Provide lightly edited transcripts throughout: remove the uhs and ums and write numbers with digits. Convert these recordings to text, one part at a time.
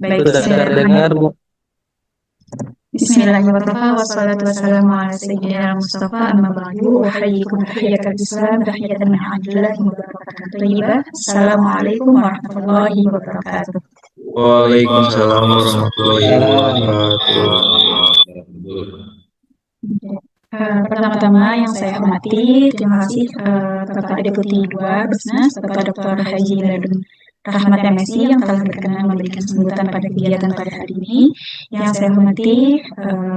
Baik, Terdengar, Bu. Bismillahirrahmanirrahim. Wassalatu wassalamu ala sayyidina Mustafa amma ba'du. Uhayyikum tahiyatal Islam tahiyatan min indillahi mubarakatan thayyibah. Assalamualaikum warahmatullahi wabarakatuh. Waalaikumsalam warahmatullahi wabarakatuh. Pertama-tama yang saya hormati, terima kasih Bapak Deputi 2 Basnas, Bapak Dr. Haji Ladun Rahmat MSI yang telah berkenan memberikan sambutan pada kegiatan pada hari ini. Yang saya hormati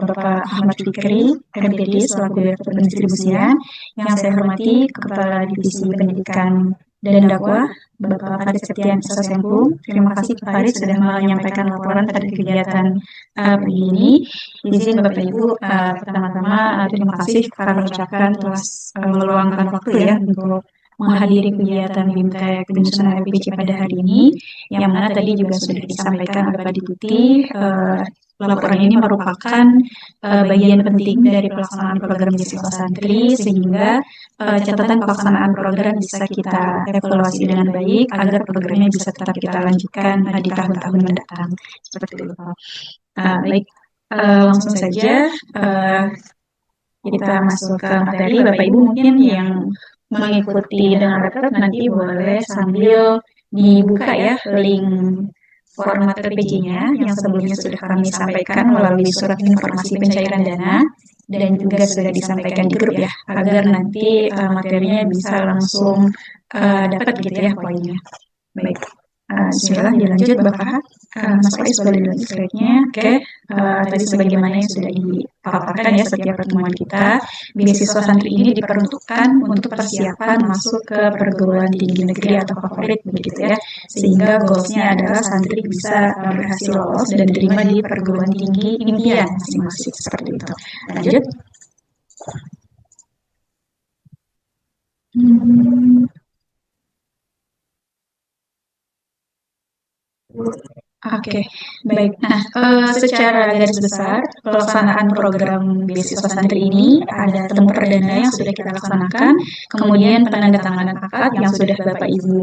Bapak Ahmad Fikri, MPD selaku Direktur Pendistribusian. Yang saya hormati Kepala Divisi Pendidikan dan Dakwah, Bapak Farid Septian Sasempu. Terima kasih Pak Farid sudah menyampaikan laporan pada kegiatan pagi ini. Izin Bapak Ibu, pertama-tama terima kasih kami ucapkan telah meluangkan waktu ya untuk menghadiri kegiatan BIMTEK penyusunan LPC pada hari ini, yang mana tadi juga sudah disampaikan oleh Pak Deputi. Laporan ini merupakan bagian penting dari pelaksanaan program beasiswa santri, sehingga catatan pelaksanaan program bisa kita evaluasi dengan baik agar programnya bisa tetap kita lanjutkan di tahun-tahun mendatang. Seperti itu, Pak. Baik, langsung saja kita masuk ke materi. Bapak Ibu mungkin yang mengikuti dengan laptop nanti boleh sambil dibuka ya link format LPG-nya yang sebelumnya sudah kami sampaikan melalui surat informasi pencairan dana dan juga sudah disampaikan di grup ya, agar nanti materinya bisa langsung dapat gitu ya poinnya. Baik. Bismillah, dilanjut Bapak. Mas Faiz boleh dilanjut slide-nya. Oke, tadi sebagaimana yang sudah dipaparkan ya setiap pertemuan kita, beasiswa santri ini diperuntukkan untuk persiapan masuk ke perguruan tinggi negeri atau favorit begitu ya, sehingga goals-nya adalah santri bisa berhasil lolos dan diterima di perguruan tinggi impian masing-masing seperti itu. Lanjut. Oke, baik. Nah, secara garis besar, pelaksanaan program beasiswa santri ini ada temu perdana yang sudah kita laksanakan, kemudian penandatanganan akad yang sudah Bapak Ibu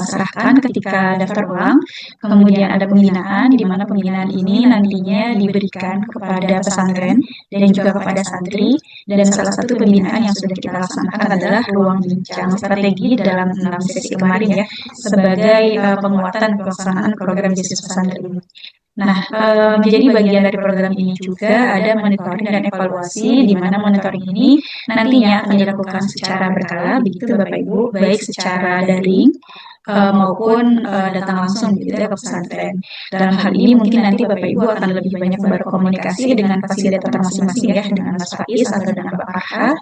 serahkan ketika daftar ulang, kemudian ada pembinaan, di mana pembinaan ini nantinya diberikan kepada pesantren dan juga kepada santri, dan salah satu pembinaan yang sudah kita laksanakan adalah ruang bincang strategi dalam 6 sesi kemarin ya, sebagai penguatan pelaksanaan program beasiswa santri. Nah, menjadi bagian dari program ini juga ada monitoring dan evaluasi, di mana monitoring ini nantinya akan dilakukan secara berkala, begitu Bapak Ibu, baik secara daring maupun datang langsung gitu ya ke pesantren. Dalam hal ini mungkin nanti Bapak Ibu akan lebih banyak berkomunikasi dengan fasilitator masing-masing ya, dengan Mas Faiz atau dengan Mbak Farha.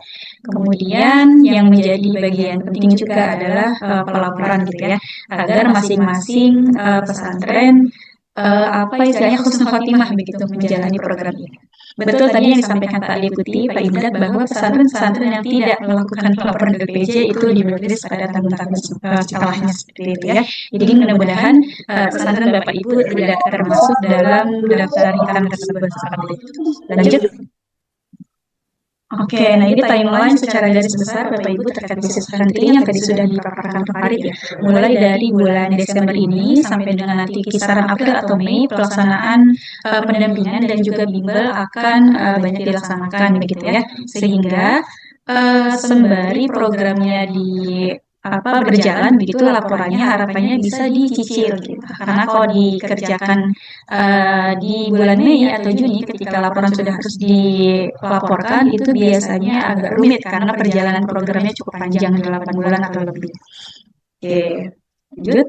Kemudian yang menjadi bagian penting juga adalah pelaporan gitu ya, agar masing-masing pesantren apa istilahnya husnul khotimah begitu menjalani program ini. Betul tadi yang disampaikan Pak Deputi, Pak Imdad, bahwa pesantren-pesantren yang tidak melakukan pelaporan BPJ itu di blacklist pada tahun-tahun setelahnya seperti itu ya. Jadi mudah-mudahan pesantren Bapak Ibu tidak termasuk dalam daftar hitam tersebut seperti itu. Lanjut. Oke, nah ini timeline secara garis besar Bapak Ibu terkait beasiswa santri yang tadi sudah dipaparkan Pak Farid ya. Mulai dari bulan Desember ini sampai dengan nanti kisaran April atau Mei, pelaksanaan pendampingan dan juga bimbel akan banyak dilaksanakan begitu ya. Sehingga sembari programnya berjalan begitu, laporannya harapannya bisa dicicil gitu. Karena kalau dikerjakan di bulan Mei atau Juni ketika laporan sudah harus dilaporkan itu biasanya agak rumit karena perjalanan programnya cukup panjang 8 bulan atau lebih. Oke, lanjut.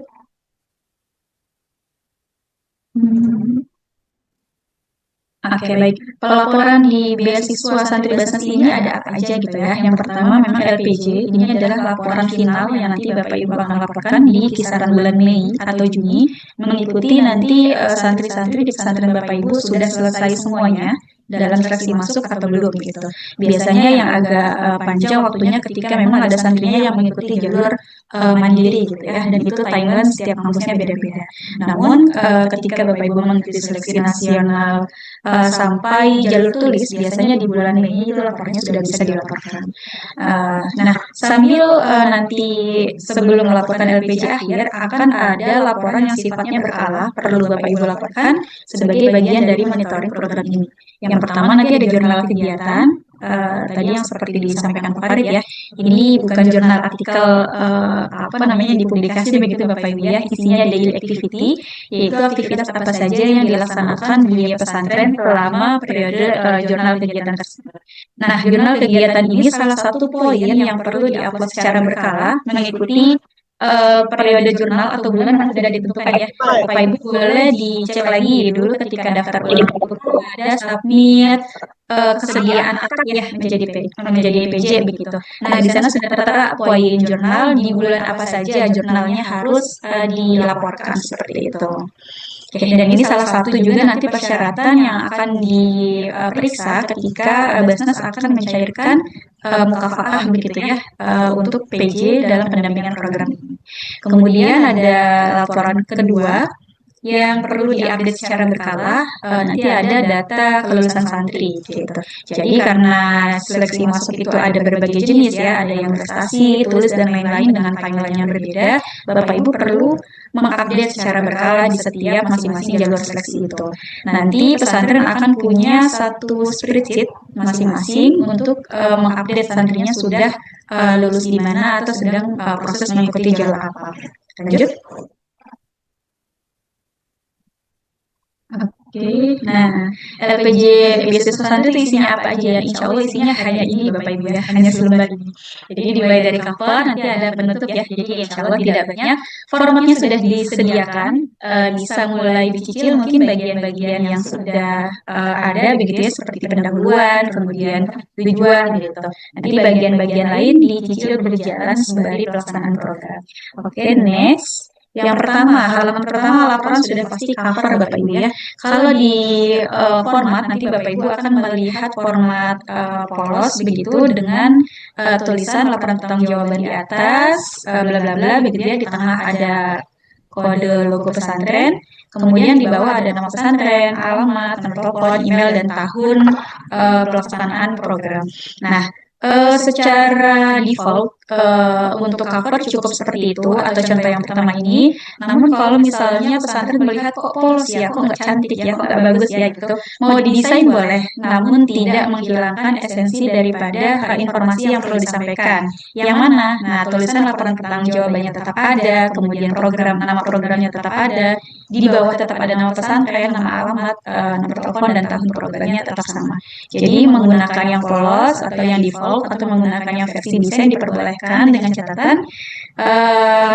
Oke, baik. Pelaporan di beasiswa santri Basnas ini ada apa aja gitu ya. Yang pertama memang LPJ, ini adalah laporan final yang nanti Bapak Ibu akan laporkan di kisaran bulan Mei atau Juni, mengikuti nanti santri-santri di pesantren Bapak Ibu sudah selesai semuanya dalam seleksi masuk atau belum gitu. Biasanya yang agak panjang waktunya ketika memang ada santrinya yang mengikuti jalur mandiri gitu ya, dan itu timeline setiap kampusnya beda-beda. Namun ketika Bapak Ibu mengikuti seleksi nasional sampai jalur tulis, biasanya di bulan Mei itu laporannya sudah bisa dilaporkan. Nah, sambil nanti sebelum melaporkan LPJ akhir akan ada laporan yang sifatnya berkala, perlu Bapak Ibu laporkan sebagai bagian dari monitoring program ini. Yang pertama nanti ada jurnal kegiatan, tadi yang seperti disampaikan Pak Farid ya, ini bukan jurnal artikel apa namanya dipublikasi begitu Bapak Ibu ya, isinya daily activity, yaitu aktivitas apa saja yang dilaksanakan di pesantren selama periode jurnal kegiatan tersebut. Nah, jurnal kegiatan ini salah satu poin yang perlu diupload secara berkala mengikuti periode jurnal atau bulan yang sudah ditentukan ya. Bapak Ibu boleh dicek lagi dulu ketika daftar ulang itu ada submit kesediaan akad ya menjadi PJ begitu. Nah, di sana sudah tertera poin jurnal di bulan apa saja jurnalnya harus dilaporkan seperti itu. Oke, dan ini salah satu juga nanti persyaratan yang akan diperiksa ketika Basnas akan mencairkan mukafaah begitu ya untuk PJ dalam pendampingan program ini. Kemudian ada laporan kedua yang perlu diupdate secara berkala, nanti ada data kelulusan santri gitu. Jadi karena seleksi masuk itu ada berbagai jenis ya, ada yang prestasi, tulis dan lain-lain dengan timeline yang berbeda, Bapak Ibu perlu mengupdate secara berkala di setiap masing-masing jalur seleksi itu. Nanti pesantren akan punya satu spreadsheet masing-masing untuk mengupdate santrinya sudah lulus di mana atau sedang proses mengikuti jalur apa. Lanjut. Oke, nah LPJ beasiswa santri itu isinya apa aja? Insya Allah isinya hanya ini Bapak Ibu ya, hanya selembar ini. Jadi dimulai dari cover, nanti ada penutup ya, jadi insya Allah tidak banyak. Formatnya sudah disediakan, bisa mulai dicicil mungkin bagian-bagian yang sudah ada begitu ya, seperti pendahuluan, kemudian tujuan gitu. Nanti bagian-bagian lain dicicil berjalan sembari pelaksanaan program. Oke, next. Yang pertama, halaman pertama laporan sudah pasti cover Bapak Ibu ya. Kalau di format, nanti Bapak Ibu akan melihat format polos begitu dengan tulisan laporan pertanggungjawaban di atas, bla bla bla begitu ya. Di tengah ada kode logo pesantren, kemudian di bawah ada nama pesantren, alamat, nomor telepon, email, dan tahun pelaksanaan program. Nah, secara default untuk cover cukup seperti itu atau contoh yang pertama ini. Namun kalau misalnya pesantren melihat kok polos ya, kok nggak cantik ya, kok nggak bagus ya gitu, mau didesain boleh, namun tidak menghilangkan esensi daripada informasi yang perlu disampaikan. Yang mana? Nah, tulisan laporan pertanggungjawabannya tetap ada, kemudian nama programnya tetap ada, di bawah tetap ada nama pesantren, nama alamat, nomor telepon, dan tahun programnya tetap sama. Jadi menggunakan yang polos atau yang default atau menggunakan yang versi desain diperbolehkan dengan catatan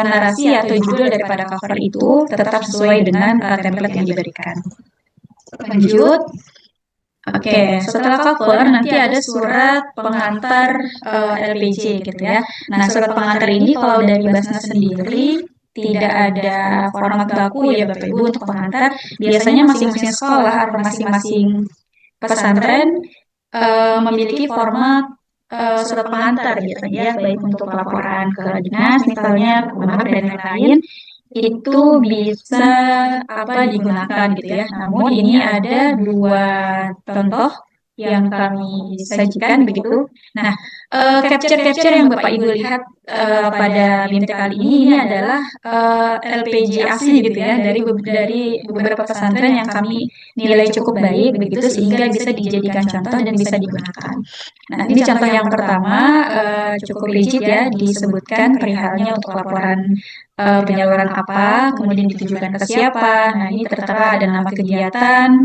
narasi atau judul daripada cover itu tetap sesuai dengan template yang diberikan. Lanjut. Oke, setelah cover nanti ada surat pengantar LPJ gitu ya. Nah, surat pengantar ini kalau dari Basnas sendiri tidak ada format baku ya Bapak Ibu untuk pengantar. Biasanya masing-masing sekolah atau masing-masing pesantren memiliki format surat pengantar biasanya, baik untuk laporan ke dinas misalnya, gubernur dan lain-lain, itu bisa digunakan gitu ya. Namun ini ada dua contoh yang kami sajikan begitu. Nah, capture-capture yang Bapak Ibu lihat pada BMT kali ini adalah LPJ asli gitu ya dari beberapa pesantren yang kami nilai cukup baik begitu sehingga bisa dijadikan contoh dan bisa digunakan. Nah, ini contoh yang pertama cukup rigid ya, disebutkan perihalnya untuk laporan penyaluran apa, kemudian ditujukan ke siapa. Nah, ini tertera ada nama kegiatan,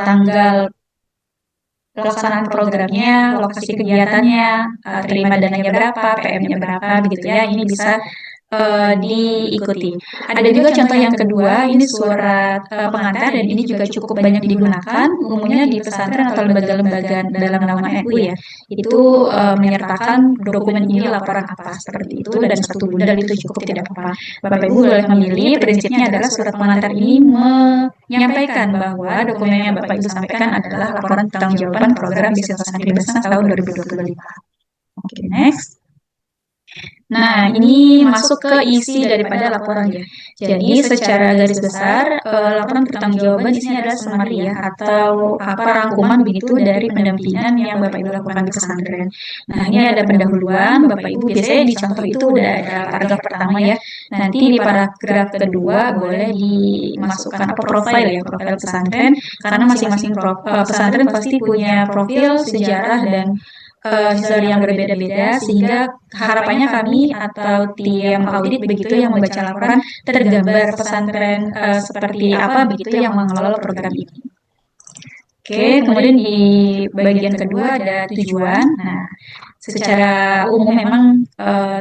tanggal pelaksanaan programnya, lokasi kegiatannya, terima dananya berapa, PM-nya berapa, begitu ya. Ini bisa diikuti. Ada juga contoh yang kedua, ini surat pengantar dan ini juga cukup banyak digunakan, umumnya di pesantren atau lembaga-lembaga dalam naungan NU ya. Itu menyertakan dokumen ini laporan apa seperti itu dan satu bundel itu cukup tidak apa-apa. Bapak Ibu boleh memilih, prinsipnya adalah surat pengantar ini menyampaikan bahwa dokumen yang Bapak Ibu sampaikan adalah laporan pertanggungjawaban program beasiswa santri Basnas tahun 2025. Oke, next. Nah, ini masuk ke isi daripada laporan ya. Jadi, secara garis besar, laporan pertanggungjawaban isinya adalah summary ya, atau apa rangkuman begitu dari pendampingan yang Bapak Ibu lakukan di pesantren. Nah, ini ada pendahuluan, Bapak Ibu biasanya di contoh itu udah ada paragraf pertama ya. Nanti di paragraf kedua boleh dimasukkan apa profil ya, profil pesantren, karena masing-masing pesantren pasti punya profil, sejarah, dan histori yang berbeda-beda sehingga harapannya kami atau tim audit begitu yang membaca laporan tergambar pesantren seperti apa begitu yang mengelola program ini. Oke, kemudian di bagian kedua ada tujuan. Nah, secara umum memang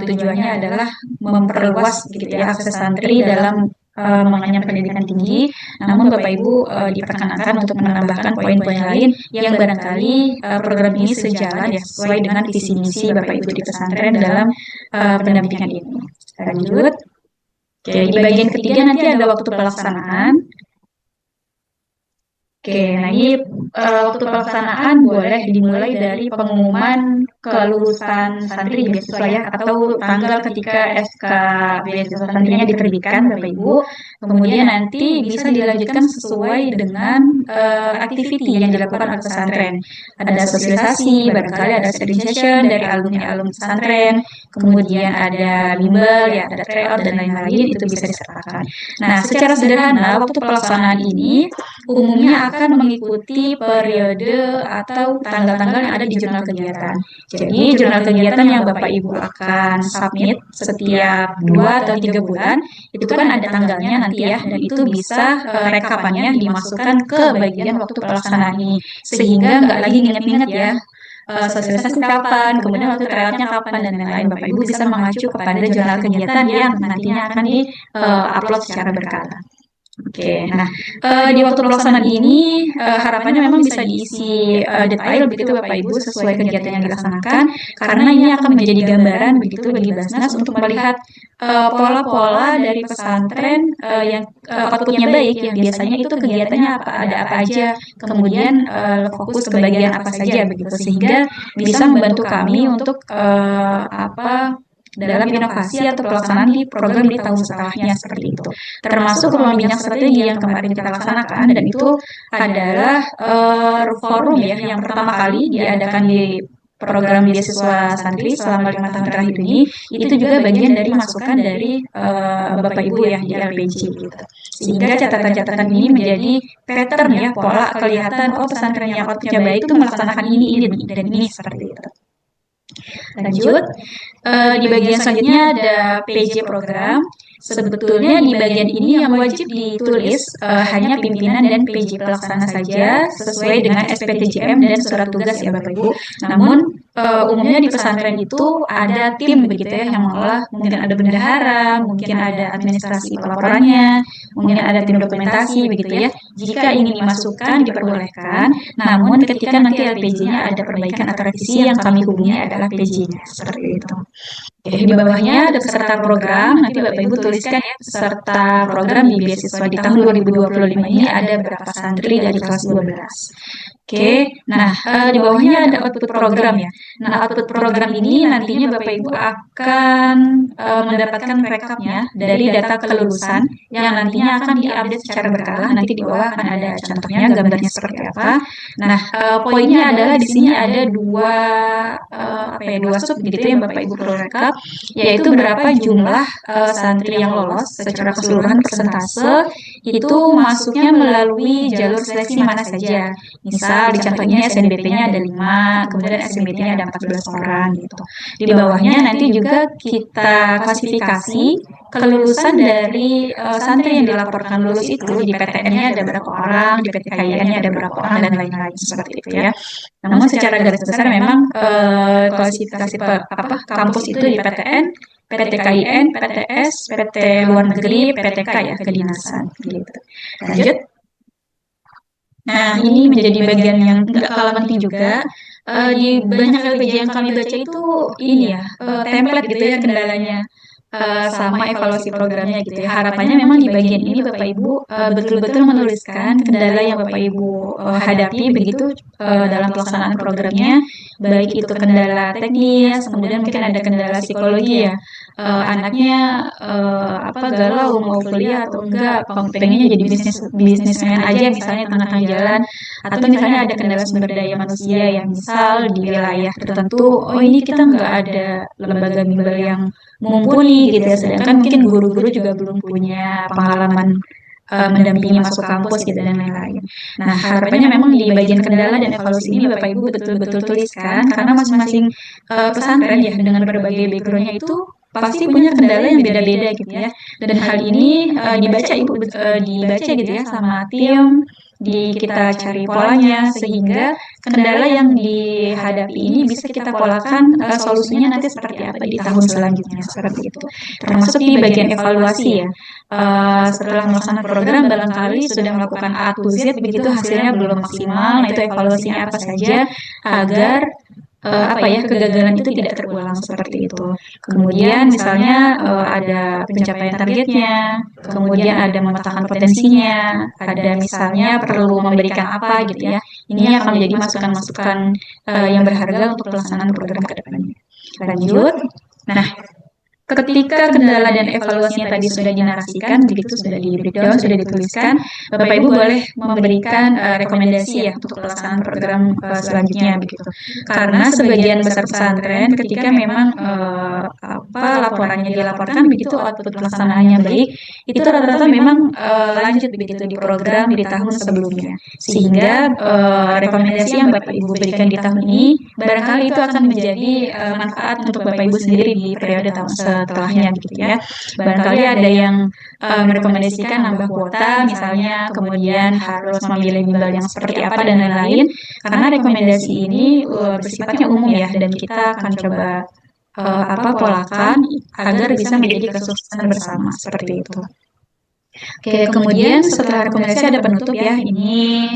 tujuannya adalah memperluas gitu ya akses santri dalam mengenyam pendidikan tinggi. Namun Bapak Ibu diperkenankan untuk menambahkan poin-poin lain yang barangkali program ini sejalan ya sesuai dengan visi misi Bapak Ibu di pesantren dalam pendampingan ini. Lanjut. Oke, di bagian ketiga nanti ada waktu pelaksanaan. Oke, nah ini waktu pelaksanaan boleh dimulai dari pengumuman kelulusan santri beasiswa ya, atau tanggal ketika SK beasiswa santrinya diterbitkan Bapak Ibu. Kemudian nanti bisa dilanjutkan sesuai dengan activity yang dilakukan oleh pesantren. Ada sosialisasi, barangkali ada study session dari alumni-alumni pesantren, kemudian ada bimbel, ya, ada tryout dan lain-lain, itu bisa disertakan. Nah, secara sederhana, waktu pelaksanaan ini umumnya akan mengikuti periode atau tanggal-tanggal yang ada di jurnal kegiatan. Jadi, jurnal kegiatan yang Bapak Ibu akan submit setiap 2 atau 3 bulan, itu kan ada tanggalnya nanti ya, dan itu bisa rekapannya dimasukkan ke bagian waktu pelaksanaan ini. Sehingga nggak lagi ingat-ingat ya, sosialisasi kapan, kemudian waktu tryoutnya kapan, dan lain-lain. Bapak Ibu bisa mengacu kepada jurnal kegiatan yang nantinya akan di-upload secara berkala. Oke, nah di waktu pelaksanaan ini harapannya memang bisa diisi detail begitu Bapak Ibu sesuai kegiatan yang dilaksanakan, karena ini akan menjadi gambaran begitu bagi Basnas untuk melihat pola-pola dari pesantren yang outputnya baik, yang biasanya itu kegiatannya ada apa aja, kemudian fokus ke bagian apa saja begitu, sehingga bisa membantu kami untuk dalam inovasi atau pelaksanaan di program di tahun setelahnya seperti itu. Termasuk ruang bincang strategi yang kemarin kita laksanakan, dan itu adalah forum ya yang pertama kali diadakan di program beasiswa santri selama 5 tahun terakhir ini. Itu juga bagian dari masukan dari Bapak Ibu ya di LPG gitu. Sehingga catatan-catatan ini menjadi pattern ya, pola kelihatan pesantren yang outputnya baik itu melaksanakan ini dan ini seperti itu. Lanjut, di bagian selanjutnya ada PJ program. Sebetulnya di bagian ini yang wajib ditulis hanya pimpinan dan PJ pelaksana saja sesuai dengan SPTJM dan surat tugas ya Bapak Ibu. Namun umumnya di pesantren itu ada tim begitu ya yang mengolah, mungkin ada bendahara, mungkin ada administrasi pelaporannya, mungkin ada tim dokumentasi begitu ya. Jika ingin dimasukkan diperbolehkan, namun ketika nanti LPJ-nya ada perbaikan atau revisi yang kami hubungi adalah PJ-nya seperti itu. Oke, di bawahnya ada peserta program, nanti Bapak Ibu tuliskan ya peserta program di beasiswa di tahun 2025 ini ada berapa santri dari kelas 12. Oke, nah di bawahnya ada output program ya. Nah, output program ini nantinya Bapak Ibu akan mendapatkan rekapnya dari data kelulusan yang nantinya akan diupdate secara berkala. Nanti di bawah akan ada contohnya, gambarnya seperti apa. Nah, poinnya adalah di sini ada dua sub gitu yang Bapak Ibu perlu rekap, yaitu berapa jumlah santri yang lolos secara keseluruhan persentase itu masuknya melalui jalur seleksi mana saja. Misal di contohnya SNBP-nya ada 5, kemudian SNBT-nya ada 14 orang gitu. Di bawahnya nanti juga kita klasifikasi kelulusan dari santri yang dilaporkan lulus itu, di PTN-nya ada berapa orang, di PTKIN-nya ada berapa orang, dan lain-lain seperti itu ya. Namun secara garis besar memang klasifikasi kampus itu di PTN, PT KIN, PTS, PT Luar Negeri, PTK ya, kedinasan gitu. Lanjut. Nah, ini menjadi bagian yang nggak kalah penting juga. Di banyak LPJ yang kami baca itu ini ya, template gitu ya kendalanya. Sama evaluasi programnya gitu ya. Harapannya memang di bagian ini Bapak Ibu betul-betul menuliskan kendala yang Bapak Ibu hadapi begitu dalam pelaksanaan programnya, baik itu kendala teknis, kemudian mungkin ada kendala psikologi ya. Anaknya apa galau mau kuliah atau enggak, pengennya jadi bisnismen aja misalnya tengah-tengah jalan, atau misalnya ada kendala sumber daya manusia yang misal di wilayah tertentu, oh ini kita nggak ada lembaga bimbel yang mumpuni gitu ya, sedangkan mungkin guru-guru juga belum punya pengalaman mendampingi masuk kampus gitu dan lain-lain. Nah, harapannya memang di bagian kendala dan evaluasi ini Bapak Ibu betul-betul tuliskan karena masing-masing pesantren ya dengan berbagai backgroundnya itu pasti punya kendala yang beda-beda gitu ya. Dan hal ini dibaca Ibu dibaca gitu ya sama tim, kita cari polanya sehingga kendala yang dihadapi ini bisa kita polakan solusinya nanti seperti apa di tahun selanjutnya seperti itu. Termasuk di bagian evaluasi ya. Setelah melaksanakan program barangkali sudah melakukan A to Z begitu hasilnya belum maksimal. Nah, itu evaluasinya apa saja agar apa ya kegagalan itu tidak terulang seperti itu. Kemudian misalnya ada pencapaian targetnya, kemudian ada memetakan potensinya, ada misalnya perlu memberikan apa gitu ya. Ini akan menjadi masukan-masukan yang berharga untuk pelaksanaan program ke depannya. Lanjut. Nah, ketika kendala dan evaluasinya tadi sudah dinarasikan, begitu sudah di breakdown, sudah dituliskan, Bapak Ibu boleh memberikan rekomendasi ya untuk pelaksanaan program selanjutnya begitu. Karena sebagian besar pesantren ketika memang laporannya dilaporkan begitu output pelaksanaannya baik, itu rata-rata memang lanjut begitu di program di tahun sebelumnya. Sehingga rekomendasi yang Bapak Ibu berikan di tahun ini barangkali itu akan menjadi manfaat untuk Bapak Ibu sendiri di periode tahun setelahnya gitu ya. Barangkali ada yang merekomendasikan nambah kuota misalnya, kemudian harus memilih bimbel yang seperti apa dan lain-lain. Karena rekomendasi ini bersifatnya umum ya dan kita akan coba polakan agar bisa menjadi kesuksesan bersama seperti itu. Oke, kemudian setelah rekomendasi ada penutup ya. Ini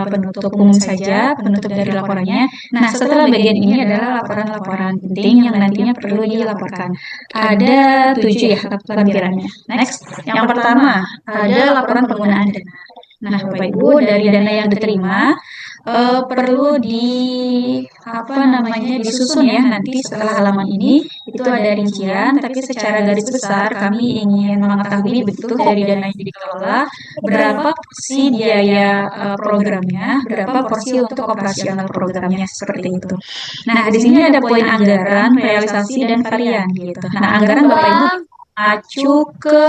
penutup umum saja, penutup dari laporannya. Nah, setelah bagian ini adalah laporan-laporan penting yang nantinya perlu dilaporkan. Ada 7 ya lampirannya. Next, yang pertama ada laporan penggunaan dana. Nah, Bapak Ibu dari dana yang diterima perlu disusun ya nanti setelah halaman ini itu ada rincian, tapi secara garis besar kami ingin mengetahui betul dari dana yang dikelola berapa porsi biaya programnya, berapa porsi untuk operasional programnya seperti itu. Nah, di sini ada poin anggaran, realisasi dan varian gitu. Nah, anggaran Bapak Ibu mengacu ke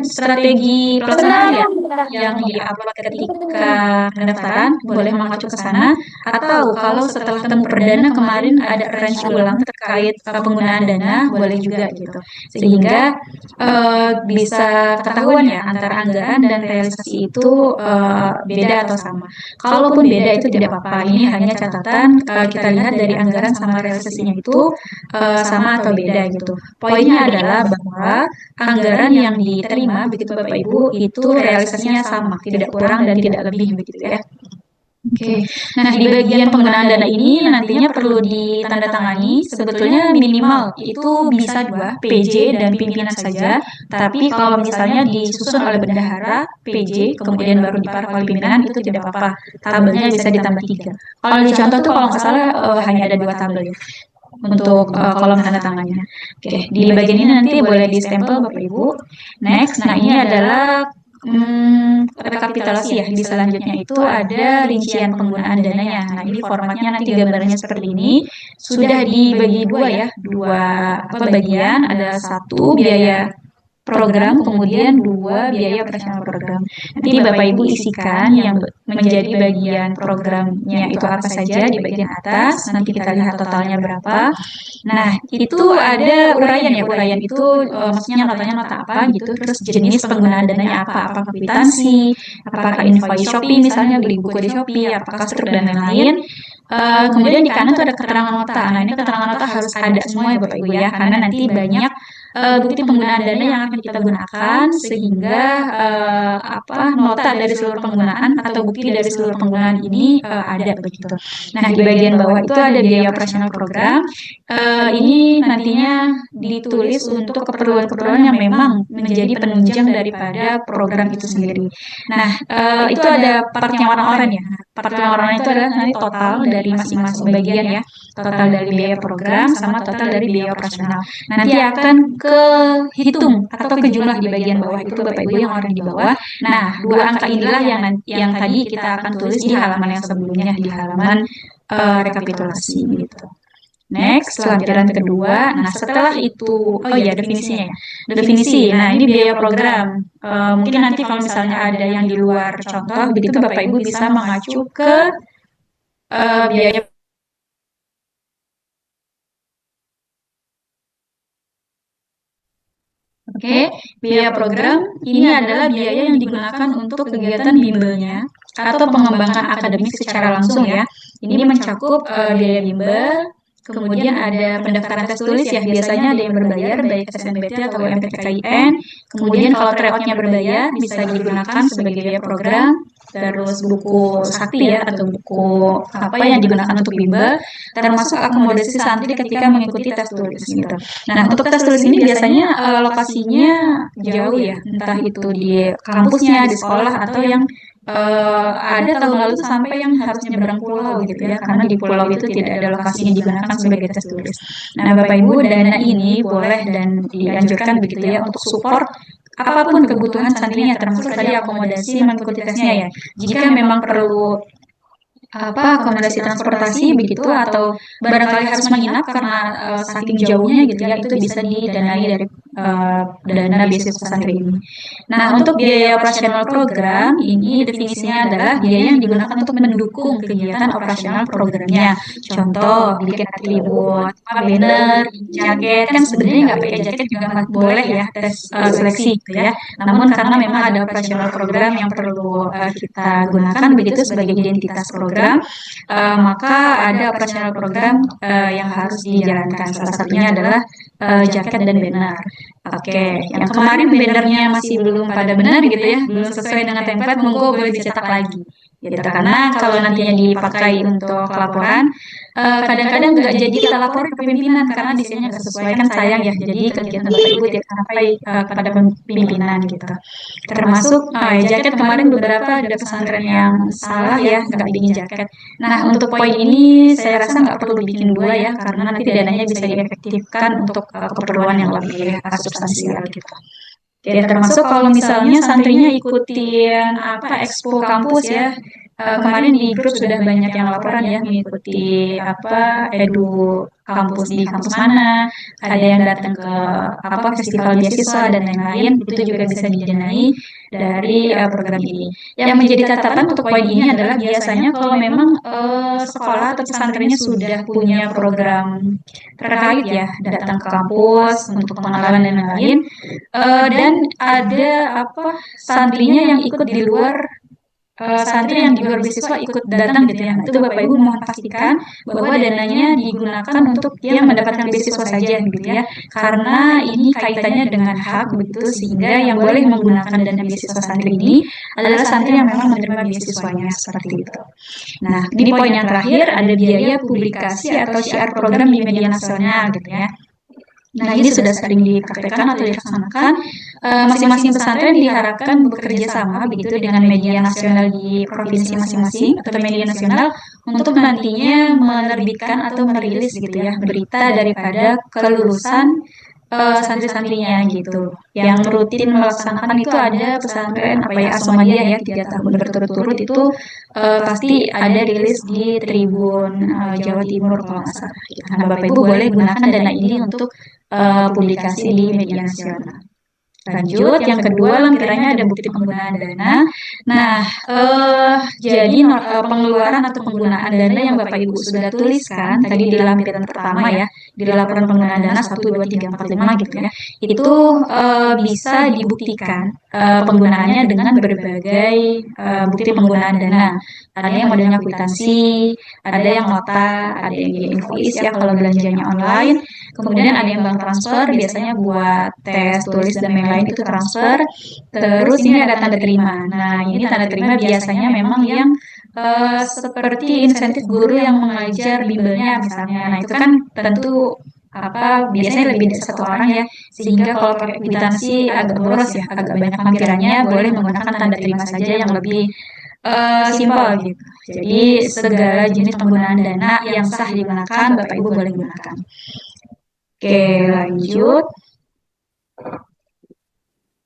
strategi pelaksanaan ya yang diupload ketika pendaftaran boleh mengacu ke sana, atau kalau setelah temu perdana kemarin ada range ulang terkait penggunaan dana boleh juga gitu, sehingga bisa ketahuan ya antara anggaran dan realisasi itu beda atau sama. Kalaupun beda itu tidak apa-apa, ini hanya catatan kita lihat dari anggaran sama realisasinya itu sama atau beda gitu. Poinnya adalah bahwa anggaran yang diterima begitu Bapak Ibu itu realisasinya sama, tidak kurang dan tidak lebih begitu ya. Oke. Nah, di bagian penggunaan dana ini nantinya perlu ditandatangani sebetulnya minimal itu bisa 2 PJ dan pimpinan saja, tapi kalau misalnya disusun oleh bendahara PJ kemudian baru dipara oleh pimpinan itu tidak apa-apa, tabelnya bisa ditambah 3. Kalau dicontoh tuh kalau nggak salah hanya ada 2 tabel ya untuk kolom tanda tangannya. Oke, di bagian ini nanti boleh di-stempel Bapak Ibu. Next, nah ini adalah rekapitulasi ya. Di selanjutnya itu ada rincian penggunaan dananya. Nah, ini formatnya nanti gambarnya seperti ini. Sudah dibagi 2 ya, 2 bagian, ada 1 biaya program, kemudian 2 biaya operasional program. Nanti Bapak Ibu isikan yang menjadi bagian programnya itu apa saja di bagian atas, nanti kita lihat totalnya berapa. Nah, itu ada uraian ya, uraian itu maksudnya nota apa gitu, terus jenis penggunaan dananya apa, apakah kwitansi, apakah invoice Shopee misalnya beli buku di Shopee, apakah struk dan lain-lain. Kemudian di kanan tuh ada keterangan nota. Nah, ini keterangan nota harus ada semua ya Bapak Ibu ya, karena nanti banyak bukti penggunaan dana yang akan kita gunakan sehingga nota dari seluruh penggunaan atau bukti dari seluruh penggunaan ini ada begitu. Nah, di bagian bawah itu ada biaya operasional program. Ini nantinya ditulis untuk keperluan-keperluan yang memang menjadi penunjang daripada program itu sendiri. Nah, itu ada part yang warna-oranye ya. Part yang warna itu adalah nanti total dari masing-masing bagian ya. Total dari biaya program sama total dari biaya operasional. Nanti akan kehitung atau kejumlah di bagian bawah itu Bapak Ibu yang warna di bawah. Nah, dua angka inilah yang tadi kita akan tulis di halaman yang sebelumnya, di halaman rekapitulasi gitu. Next, lampiran kedua. Nah, setelah itu, oh ya definisinya ya. Definisi. Nah, ini biaya program. Mungkin nanti kalau misalnya ada yang di luar contoh, begitu Bapak Ibu bisa mengacu ke biaya. Oke, biaya program ini adalah biaya yang digunakan untuk kegiatan bimbelnya atau pengembangan akademik secara langsung ya. Ini mencakup biaya bimbel, kemudian ada pendaftaran tes tulis ya, biasanya ada yang berbayar, baik SNBT atau MPTKIN. Kemudian kalau tryout-nya berbayar, bisa digunakan sebagai biaya program. Terus buku sakti ya, atau buku apa yang digunakan untuk bimbel, termasuk akomodasi santri ketika mengikuti tes tulis gitu. Nah, untuk tes tulis ini biasanya lokasinya jauh ya, entah itu di kampusnya, di sekolah, atau yang ada tahun lalu tuh sampai yang harus nyebrang pulau gitu ya, karena di pulau itu tidak ada lokasi yang digunakan sebagai tes tulis. Nah, Bapak Ibu, dana ini boleh dan dianjurkan begitu ya untuk support apapun kebutuhan santrinya, termasuk tadi akomodasi mengikuti tesnya ya. Jika memang perlu akomodasi transportasi begitu atau barangkali harus menginap karena saking jauhnya gitu ya, itu bisa didanai dari dana beasiswa santri ini. Nah, untuk biaya operasional program ini definisinya adalah biaya yang digunakan untuk mendukung kegiatan operasional programnya. Contoh, bikin atribut, banner, jaket, kan sebenarnya nggak pakai jaket juga boleh ya tes seleksi gitu ya. Namun karena memang ada operasional program yang perlu kita gunakan begitu sebagai identitas program, maka ada operasional program yang harus dijalankan. Salah satunya adalah jaket dan banner. Oke, yang kemarin bannernya masih belum pada benar gitu ya, belum sesuai dengan template, monggo boleh dicetak lagi. Gitu, karena kalau nantinya dipakai untuk laporan, kadang-kadang nggak jadi kita lapor ke pimpinan karena desainnya nggak sesuai, kan sayang ya. Jadi kegiatan Bapak Ibu tidak sampai kepada pimpinan gitu. Termasuk jaket kemarin beberapa ada pesantren yang salah ya, nggak bikin jaket. Nah, untuk poin ini saya rasa nggak perlu dibikin dua ya, karena nanti dananya bisa diefektifkan untuk keperluan yang lebih substansial gitu. Ya, termasuk kalau misalnya santrinya ikutin expo kampus ya. Kemarin di grup sudah banyak yang laporan ya mengikuti edu kampus di kampus mana, ada yang datang ke festival beasiswa dan lain-lain, itu juga bisa didanai dari program ini. Yang menjadi catatan untuk poin ini adalah biasanya kalau memang sekolah atau pesantrennya sudah punya program terkait ya, datang ke kampus untuk pengenalan dan lain-lain, dan ada santrinya yang ikut di luar santri yang di luar beasiswa ikut datang gitu ya. Itu Bapak Ibu mohon pastikan bahwa dananya digunakan untuk yang mendapatkan beasiswa saja gitu ya. Karena ini kaitannya dengan hak begitu, sehingga yang boleh menggunakan dana beasiswa santri ini adalah santri yang memang menerima beasiswanya seperti itu. Nah, di poin yang terakhir ada biaya publikasi atau syiar program di media nasional gitu ya. Nah, ini sudah sering dipraktekkan atau dilaksanakan. Masing-masing pesantren diharapkan bekerja sama begitu dengan media nasional di provinsi masing-masing atau media nasional untuk nantinya menerbitkan atau merilis gitu ya berita daripada kelulusan santri-santrinya gitu. Yang rutin melaksanakan itu ada pesantren Asmadia ya 3 tahun berturut-turut itu pasti ada rilis di Tribun Jawa Timur kalau nggak salah. Nah, Bapak Ibu boleh gunakan dana ini untuk publikasi di media nasional. Lanjut, yang kedua lampirannya ada bukti penggunaan dana. Nah, jadi pengeluaran atau penggunaan dana yang Bapak Ibu sudah tuliskan tadi di lampiran pertama ya, di laporan penggunaan dana 1, 2, 3, 4, 5 gitu ya, itu bisa dibuktikan penggunaannya dengan berbagai bukti penggunaan dana. Ada yang modelnya kwitansi, ada yang nota, ada yang invoice ya kalau belanjanya online. Kemudian ada yang bank transfer, biasanya buat tes, tulis, dan lain-lain itu transfer. Terus ini ada tanda terima. Nah, ini tanda terima biasanya memang yang seperti insentif guru yang mengajar bimbelnya misalnya. Nah, itu kan tentu biasanya lebih dari satu orang ya, sehingga kalau pakai kwitansi agak boros ya, agak banyak lampirannya, boleh menggunakan tanda terima saja yang lebih simpel gitu. Jadi segala jenis penggunaan dana yang sah digunakan, Bapak Ibu boleh gunakan. Oke, lanjut.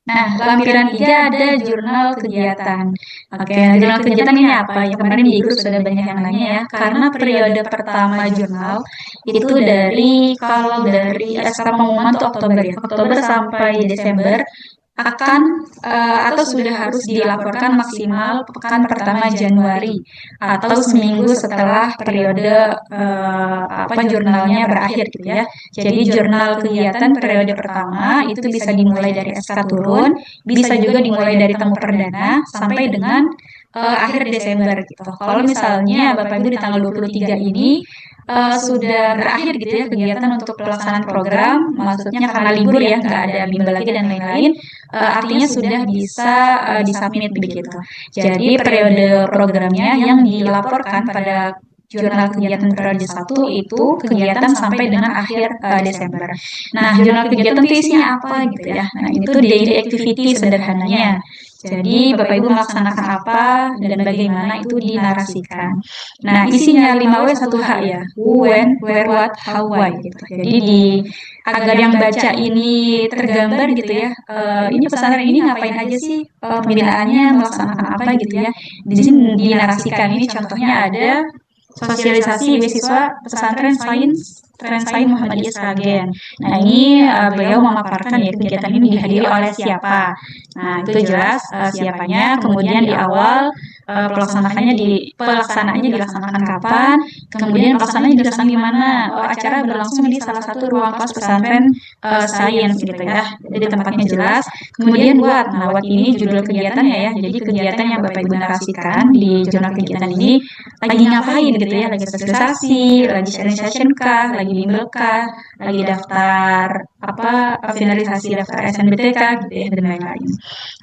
Nah, lampiran 3 ada jurnal kegiatan. Oke, jurnal kegiatan ini apa? Yang kemarin di grup sudah banyak yang nanya ya. Karena periode pertama jurnal itu kalau dari SK pengumuman tuh Oktober ya. Oktober sampai Desember akan atau sudah harus dilaporkan maksimal pekan pertama Januari atau seminggu setelah periode jurnalnya berakhir gitu ya. Jadi jurnal kegiatan periode pertama itu bisa dimulai dari SK turun, bisa juga dimulai dari temu perdana sampai dengan akhir Desember gitu. Kalau misalnya Bapak Ibu di tanggal 23 ini sudah berakhir gitu ya kegiatan untuk pelaksanaan program, maksudnya karena libur ya, nggak ada bimbel lagi dan lain-lain, artinya sudah bisa disubmit begitu. Jadi periode programnya yang dilaporkan pada jurnal kegiatan periode 1 itu kegiatan sampai dengan akhir Desember. Nah, jurnal kegiatan itu isinya apa gitu ya. Nah, itu daily activity sederhananya. Jadi Bapak Ibu melaksanakan apa dan bagaimana itu dinarasikan. Nah, isinya 5W 1H ya. Who, when, where, what, how, why gitu. Jadi agar yang baca ini tergambar gitu ya. Ini pesantren ini ngapain aja sih? Pembinaannya melaksanakan apa gitu ya. Di sini dinarasikan, ini contohnya ada sosialisasi beasiswa pesantren sains Trensain Muhammadiyah Sragen. Nah, ini beliau memaparkan ya kegiatan ini dihadiri oleh siapa. Nah, itu jelas siapanya. Kemudian di awal pelaksanaannya dilaksanakan kapan, kemudian pelaksanaannya dilaksanakan di mana. Acara berlangsung di salah satu ruang kelas pesantren sains gitu ya. Jadi tempatnya jelas. Kemudian buat ini judul kegiatannya ya. Jadi kegiatan yang Bapak Ibu narasikan di jurnal kegiatan ini lagi ngapain gitu ya, lagi sosialisasi, lagi sharing session kah, lagi bimbel kah, lagi daftar finalisasi daftar SNBTK gitu ya, dan lain-lain.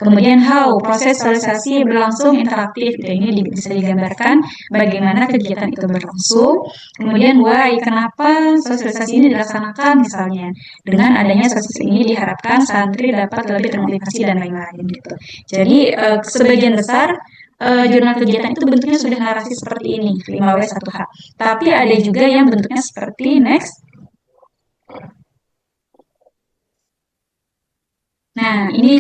Kemudian how proses sosialisasi berlangsung interaktif gitu, ini bisa digambarkan bagaimana kegiatan itu berlangsung. Kemudian why, kenapa sosialisasi ini dilaksanakan misalnya, dengan adanya sosialisasi ini diharapkan santri dapat lebih termotivasi dan lain-lain gitu. Jadi sebagian besar jurnal kegiatan itu bentuknya sudah narasi seperti ini, 5W 1H. Tapi ada juga yang bentuknya seperti next. Nah, ini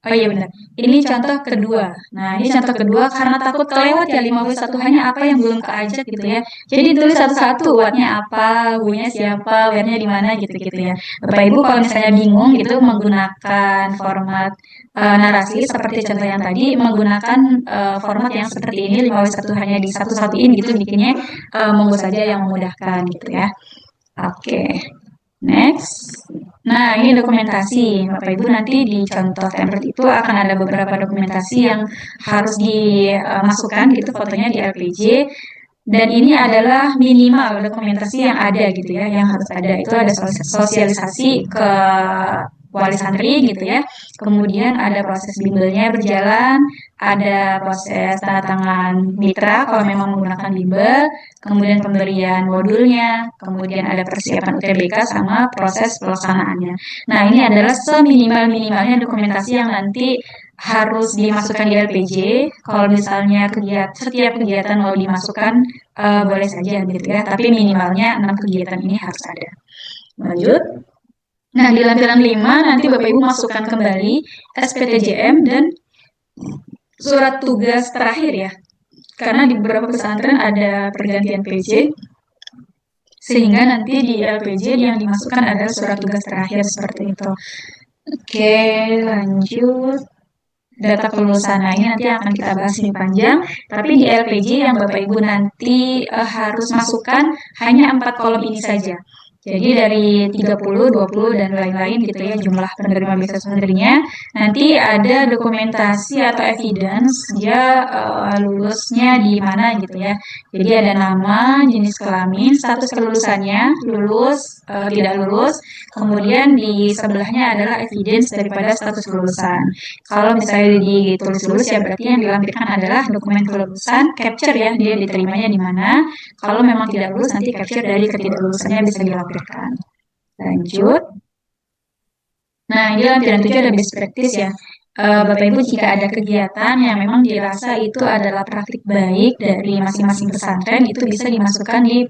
oh iya benar. Ini contoh kedua. Nah, ini contoh kedua karena takut kelewat ya 5W 1H-nya apa yang belum keajak gitu ya. Jadi tulis satu-satu, what-nya apa, who-nya siapa, where-nya di mana gitu-gitu ya. Bapak Ibu kalau misalnya bingung gitu menggunakan format narasi seperti contoh yang tadi, menggunakan format yang seperti ini 5W 1H-nya di satu-satuin gitu bikinnya, monggo saja yang memudahkan gitu ya. Oke. Next. Nah, ini dokumentasi. Bapak Ibu nanti di contoh template itu akan ada beberapa dokumentasi yang harus dimasukkan gitu fotonya di LPJ. Dan ini adalah minimal dokumentasi yang ada gitu ya, yang harus ada. Itu ada sosialisasi ke wali santri gitu ya. Kemudian ada proses bimbelnya berjalan, ada proses tanda tangan mitra kalau memang menggunakan bimbel, kemudian pemberian modulnya, kemudian ada persiapan UTBK sama proses pelaksanaannya. Nah, ini adalah seminimal-minimalnya dokumentasi yang nanti harus dimasukkan di LPJ. Kalau misalnya setiap kegiatan mau dimasukkan, boleh saja gitu ya, tapi minimalnya 6 kegiatan ini harus ada. Lanjut. Nah, di lampiran 5 nanti Bapak Ibu masukkan kembali SPTJM dan surat tugas terakhir ya. Karena di beberapa pesantren ada pergantian PJ, sehingga nanti di LPJ yang dimasukkan adalah surat tugas terakhir seperti itu. Oke, lanjut. Data kelulusan. Nah, ini nanti akan kita bahas lebih panjang. Tapi di LPJ yang Bapak Ibu nanti harus masukkan hanya 4 kolom ini saja. Jadi dari 30, 20, dan lain-lain gitu ya jumlah penerima beasiswa santrinya. Nanti ada dokumentasi atau evidence dia lulusnya di mana gitu ya. Jadi ada nama, jenis kelamin, status kelulusannya, lulus, tidak lulus. Kemudian di sebelahnya adalah evidence daripada status kelulusan. Kalau misalnya ditulis lulus ya berarti yang dilampirkan adalah dokumen kelulusan, capture ya, dia diterimanya di mana. Kalau memang tidak lulus, nanti capture dari ketidaklulusannya bisa dilampirkan. Lanjut. Nah, ini lampiran 7 ada best practice ya. Bapak Ibu jika ada kegiatan yang memang dirasa itu adalah praktik baik dari masing-masing pesantren itu bisa dimasukkan di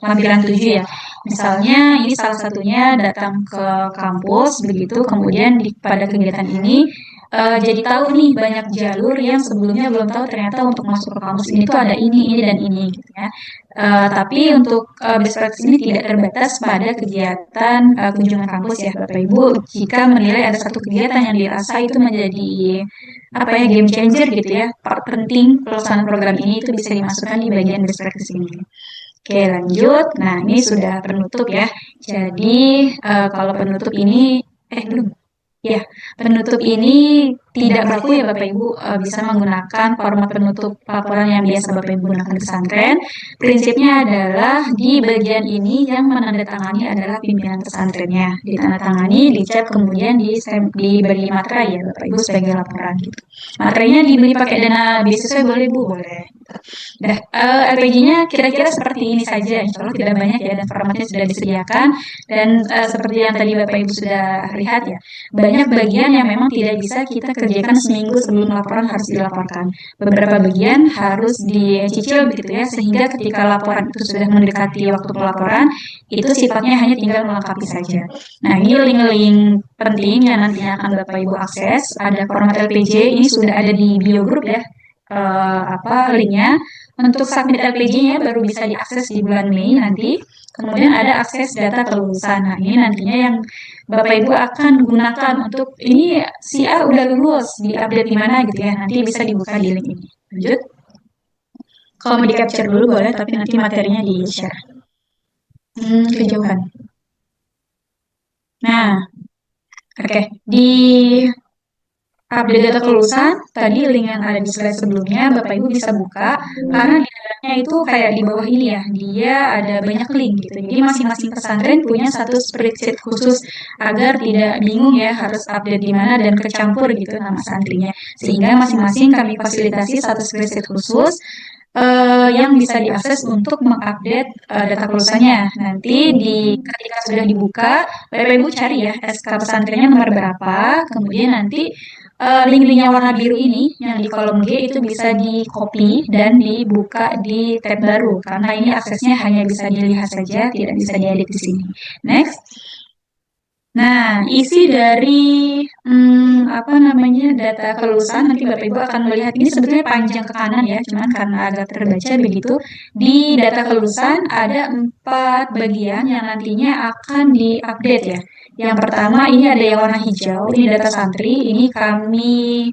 lampiran 7 ya. Misalnya ini salah satunya datang ke kampus begitu kemudian pada kegiatan ini jadi tahu nih banyak jalur yang sebelumnya belum tahu ternyata untuk masuk ke kampus ini tuh ada ini dan ini gitu ya. Tapi untuk best practice ini tidak terbatas pada kegiatan kunjungan kampus ya Bapak Ibu. Jika menilai ada satu kegiatan yang dirasa itu menjadi game changer gitu ya, part penting pelaksanaan program ini itu bisa dimasukkan di bagian best practice ini. Oke lanjut, nah ini sudah penutup ya. Jadi kalau penutup ini, belum. Ya, penutup ini tidak berlaku ya Bapak Ibu, bisa menggunakan format penutup laporan yang biasa Bapak Ibu gunakan di pesantren. Prinsipnya adalah di bagian ini yang menandatangani adalah pimpinan pesantrennya. Ditandatangani, dicap, kemudian diberi materai ya Bapak Ibu sebagai laporan gitu. Materinya dibeli pakai dana beasiswa boleh Bu? Boleh. Dah, LPG-nya kira-kira seperti ini saja, insya Allah tidak banyak ya, dan formatnya sudah disediakan. Dan seperti yang tadi Bapak Ibu sudah lihat ya, banyak bagian yang memang tidak bisa kita kerjakan seminggu sebelum laporan harus dilaporkan. Beberapa bagian harus dicicil begitu ya, sehingga ketika laporan itu sudah mendekati waktu pelaporan, itu sifatnya hanya tinggal melengkapi saja. Nah, ini link-link penting yang nantinya akan Bapak Ibu akses. Ada format LPJ, ini sudah ada di bio group ya, linknya. Untuk submit LPJ-nya baru bisa diakses di bulan Mei nanti. Kemudian ada akses data kelulusan. Nah, ini nantinya yang Bapak Ibu akan gunakan untuk ini si A udah lulus, di-update di mana gitu ya. Nanti bisa dibuka di link ini. Lanjut. Kalau mau di-capture dulu boleh, tapi nanti materinya di-share. Kejauhan. Nah, oke. Di update data kelulusan, tadi link yang ada di slide sebelumnya, Bapak Ibu bisa buka, karena di dalamnya itu kayak di bawah ini ya, dia ada banyak link gitu. Jadi masing-masing pesantren punya satu spreadsheet khusus, agar tidak bingung ya harus update di mana dan kecampur gitu nama santrinya. Sehingga masing-masing kami fasilitasi satu spreadsheet khusus, yang bisa diakses untuk mengupdate data kelulusannya. Nanti ketika sudah dibuka, Bapak Ibu cari ya SK pesantrennya nomor berapa, kemudian nanti link-link yang warna biru ini yang di kolom G itu bisa di copy dan dibuka di tab baru karena ini aksesnya hanya bisa dilihat saja, tidak bisa diedit di sini. Next. Nah, isi dari data kelulusan nanti Bapak Ibu akan melihat ini sebetulnya panjang ke kanan ya, cuman karena agak terbaca begitu. Di data kelulusan ada 4 bagian yang nantinya akan diupdate ya. Yang pertama ini ada yang warna hijau, ini data santri, ini kami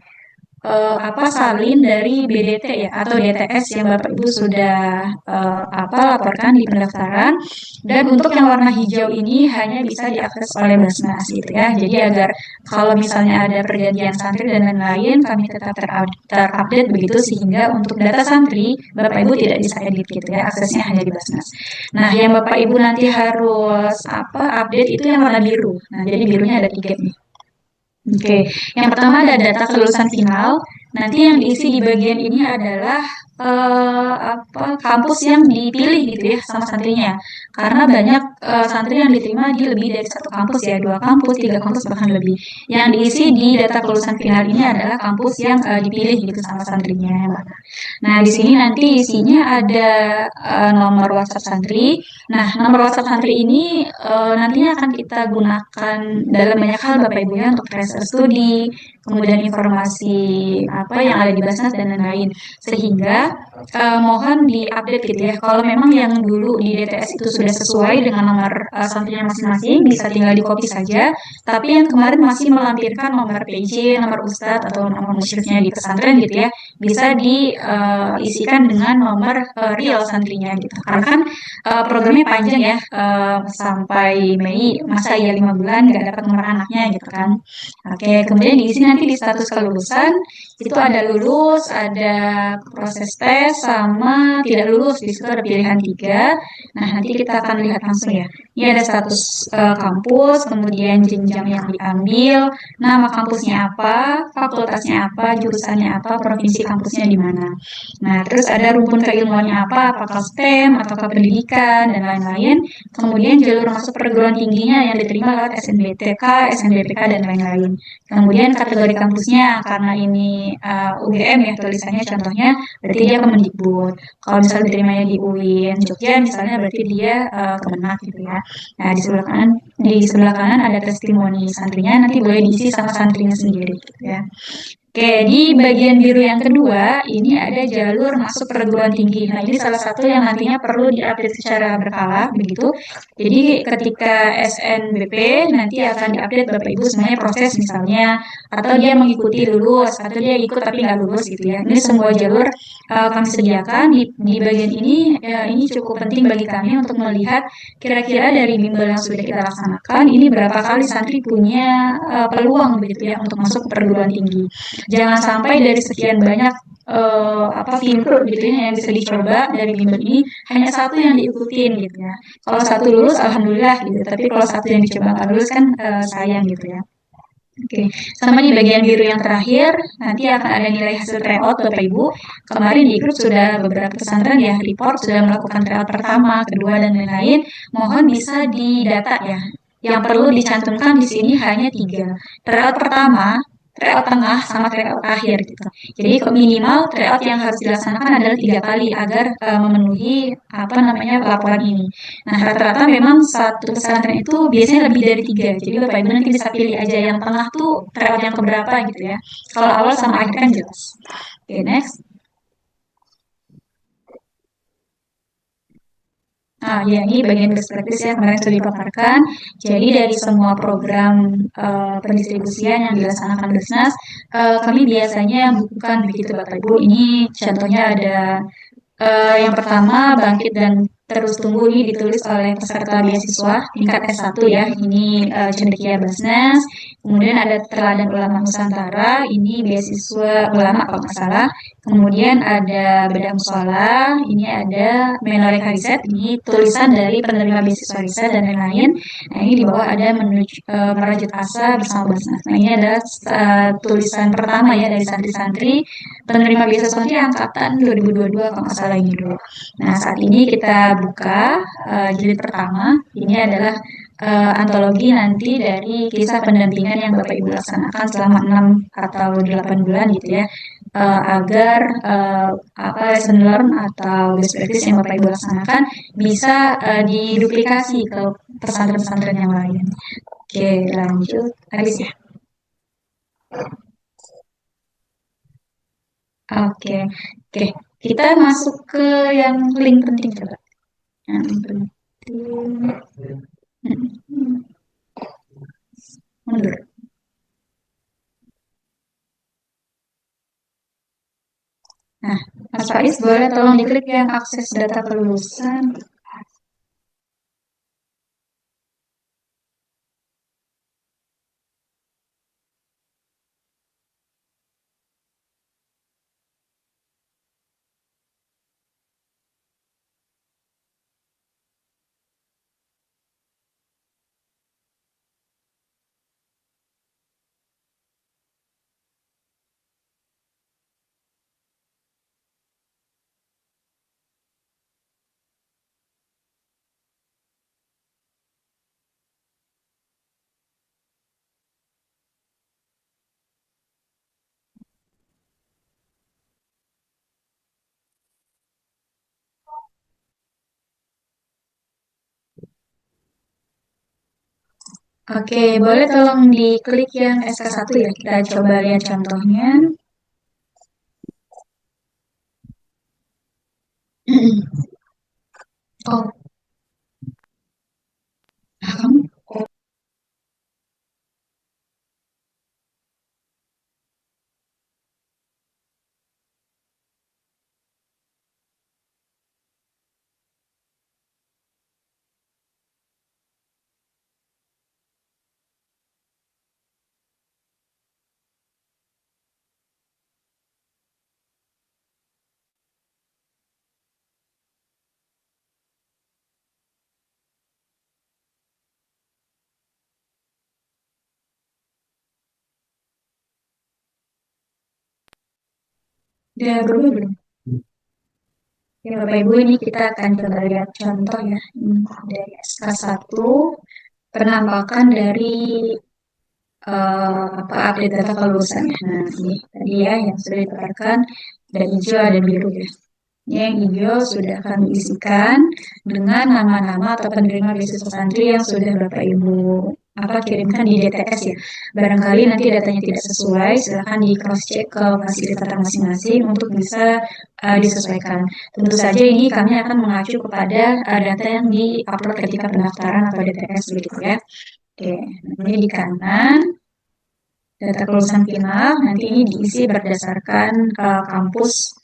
salin dari BDT ya atau DTS yang Bapak Ibu sudah laporkan di pendaftaran. Dan untuk yang warna hijau ini hanya bisa diakses oleh Basnas gitu ya. Jadi agar kalau misalnya ada pergantian santri dan lain-lain kami tetap terupdate begitu sehingga untuk data santri Bapak Ibu tidak bisa edit gitu ya. Aksesnya hanya di Basnas. Nah, yang Bapak Ibu nanti harus update itu yang warna biru. Nah, jadi birunya ada 3 nih. Oke, yang pertama ada data kelulusan final. Nanti yang diisi di bagian ini adalah kampus yang dipilih gitu ya sama santrinya. Karena banyak santri yang diterima di lebih dari satu kampus ya, 2 kampus, 3 kampus bahkan lebih. Yang diisi di data kelulusan final ini adalah kampus yang dipilih gitu sama santrinya. Nah, di sini nanti isinya ada nomor WhatsApp santri. Nah, nomor WhatsApp santri ini nantinya akan kita gunakan dalam banyak hal Bapak Ibu ya untuk tracer studi, kemudian informasi yang ada di Basnas dan lain-lain. Sehingga mohon diupdate gitu ya. Kalau memang yang dulu di DTS itu sudah sesuai dengan nomor santrinya masing-masing, bisa tinggal di copy saja. Tapi yang kemarin masih melampirkan nomor PJ, nomor ustadz atau nomor musyrifnya di pesantren gitu ya, bisa diisikan dengan nomor real santrinya gitu. Karena kan programnya panjang ya, sampai Mei, masa ya 5 bulan nggak dapat nomor anaknya gitu kan. Oke, kemudian diisi nanti di status kelulusan, itu ada lulus, ada proses tes, sama tidak lulus, di situ ada pilihan 3. Nah, nanti kita akan lihat langsung ya. Ini ada status kampus, kemudian jenjang yang diambil, nama kampusnya apa, fakultasnya apa, jurusannya apa, provinsi kampusnya di mana. Nah, terus ada rumpun keilmuannya apa, apakah STEM, ataukah pendidikan, dan lain-lain. Kemudian jalur masuk perguruan tingginya yang diterima lewat SNBTK, SNBPK, dan lain-lain. Kemudian kategori kampusnya, karena ini UGM ya tulisannya contohnya, berarti dia Kemendikbud. Kalau misalnya diterimanya di UIN Jogja misalnya, berarti dia Kemenak gitu ya. Nah, di sebelah kanan ada testimoni santrinya, nanti boleh diisi sama santrinya sendiri gitu ya. Oke, di bagian biru yang kedua, ini ada jalur masuk perguruan tinggi. Nah, ini salah satu yang nantinya perlu diupdate secara berkala, begitu. Jadi, ketika SNBP, nanti akan diupdate Bapak Ibu semuanya proses misalnya, atau dia mengikuti lulus, atau dia ikut tapi nggak lulus gitu ya. Ini semua jalur kami sediakan. Di bagian ini, ini cukup penting bagi kami untuk melihat kira-kira dari bimbel yang sudah kita laksanakan, ini berapa kali santri punya peluang begitu ya untuk masuk ke perguruan tinggi. Jangan sampai dari sekian banyak fitur gitu ya yang bisa dicoba dari bimbel ini hanya satu yang diikutin gitu ya. Kalau satu lulus alhamdulillah gitu, tapi kalau satu yang dicoba nggak lulus kan sayang gitu ya. Oke, sama di bagian biru yang terakhir nanti akan ada nilai hasil tryout Bapak Ibu. Kemarin di grup sudah beberapa pesantren ya report sudah melakukan tryout pertama, kedua dan lain-lain. Mohon bisa didata ya. Yang perlu dicantumkan di sini hanya 3. Tryout pertama, tryout tengah, sama tryout akhir gitu. Jadi minimal tryout yang harus dilaksanakan adalah 3 kali agar memenuhi laporan ini. Nah, rata-rata memang satu pesantren itu biasanya lebih dari 3. Jadi Bapak Ibu nanti bisa pilih aja yang tengah tuh tryout yang keberapa gitu ya. Kalau awal sama akhir kan jelas. Oke, next. Nah, ya ini bagian best practice ya kemarin sudah dipaparkan. Jadi dari semua program pendistribusian yang dilaksanakan Basnas, kami biasanya bukan begitu Bapak Ibu. Ini contohnya ada yang pertama, bangkit dan terus tumbuh ini ditulis oleh peserta beasiswa tingkat S1 ya. Ini cendekia Basnas. Kemudian ada teladan ulama Nusantara, ini beasiswa ulama kalau nggak salah. Kemudian ada bedah musola, ini ada menoreka riset, ini tulisan dari penerima beasiswa riset dan lain-lain. Nah, ini di bawah ada menuju merajut asa bersama Basnas. Nah, ini adalah tulisan pertama ya dari santri-santri penerima beasiswa santri angkatan 2022 kalau nggak salah ini dulu. Nah, saat ini kita buka jilid pertama. Ini adalah antologi nanti dari kisah pendampingan yang Bapak Ibu laksanakan selama 6 atau 8 bulan gitu ya. Agar lesson learn atau best practice yang Bapak Ibu laksanakan bisa diduplikasi ke pesantren-pesantren yang lain. Oke, lanjut. Habis ya. Oke, oke. Kita masuk ke yang link penting coba. Yang penting. Mundur. Nah, Mas Faiz boleh tolong diklik yang akses data kelulusan. Oke, boleh tolong diklik yang SK1 ya. Kita coba lihat contohnya. Oh, kamu udah berubah belum? Ya, Bapak Ibu, ini kita akan coba lihat contoh ya. Dari SK1, penampakan dari update data kelulusan ya. Nah, ini tadi ya yang sudah ditekankan, ada hijau, ada biru ya. Yang hijau sudah kami isikan dengan nama-nama atau penerima beasiswa santri yang sudah Bapak Ibu kirimkan di DTS ya. Barangkali nanti datanya tidak sesuai, silakan di cross check ke fasilitator masing-masing untuk bisa disesuaikan. Tentu saja ini kami akan mengacu kepada data yang di-upload ketika pendaftaran atau DTS begitu ya. Oke, ini di kanan data kelulusan final nanti ini diisi berdasarkan kampus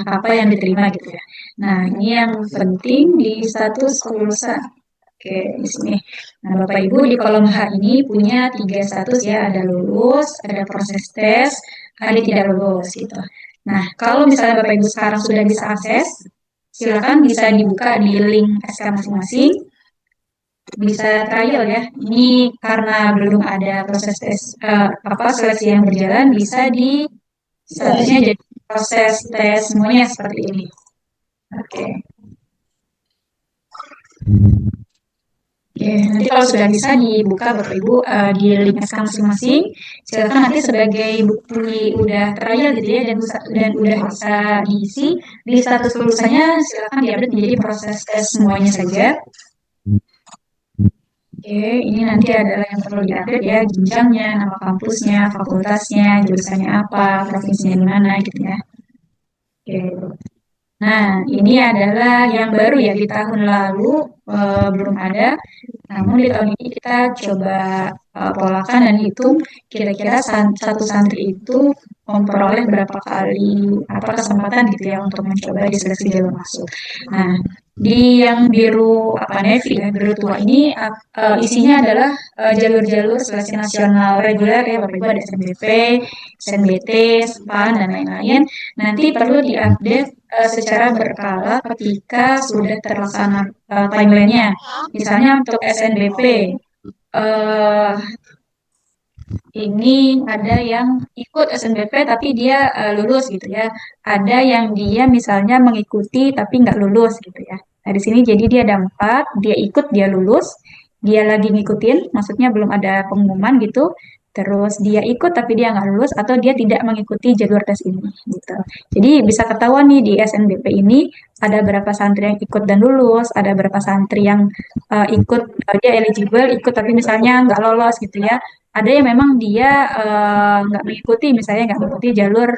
apa yang diterima gitu ya. Nah, ini yang penting di status kelulusan. Oke, di sini. Nah, Bapak Ibu di kolom H ini punya 3 status ya, ada lulus, ada proses tes, ada tidak lulus gitu. Nah, kalau misalnya Bapak Ibu sekarang sudah bisa akses, silakan bisa dibuka di link SK masing-masing, bisa trial ya. Ini karena belum ada proses tes seleksi yang berjalan, bisa di statusnya jadi proses tes semuanya seperti ini. Oke. Oke, nanti kalau sudah bisa dibuka Bapak Ibu di link SK masing-masing, silakan nanti sebagai bukti udah trial gitu ya dan udah bisa diisi di status kelulusannya silakan diupdate menjadi proses tes semuanya saja. Oke, ini nanti adalah yang perlu diupdate ya, jenjangnya, nama kampusnya, fakultasnya, jurusannya apa, provinsinya di mana gitu ya. Oke. Nah, ini adalah yang baru ya di tahun lalu belum ada. Namun di tahun ini kita coba polakan dan hitung kira-kira satu santri itu memperoleh berapa kali kesempatan gitu ya untuk mencoba di seleksi jalur masuk. Nah, di yang biru navy ya, biru tua ini isinya adalah jalur-jalur seleksi nasional reguler ya, Bapak Ibu ada SNBP, SNBT, SPAN dan lain-lain. Nanti perlu diupdate secara berkala ketika sudah terlaksana timelinenya. Misalnya untuk SNBP, uh, ini ada yang ikut SNBP tapi dia lulus gitu ya. Ada yang dia misalnya mengikuti tapi nggak lulus gitu ya. Nah di sini jadi dia ada 4, dia ikut, dia lulus, dia lagi ngikutin, maksudnya belum ada pengumuman gitu. Terus dia ikut tapi dia nggak lulus atau dia tidak mengikuti jalur tes ini gitu. Jadi bisa ketahuan nih di SNBP ini ada berapa santri yang ikut dan lulus, ada berapa santri yang ikut dia eligible ikut tapi misalnya nggak lolos gitu ya. Ada yang memang dia nggak mengikuti misalnya nggak mengikuti jalur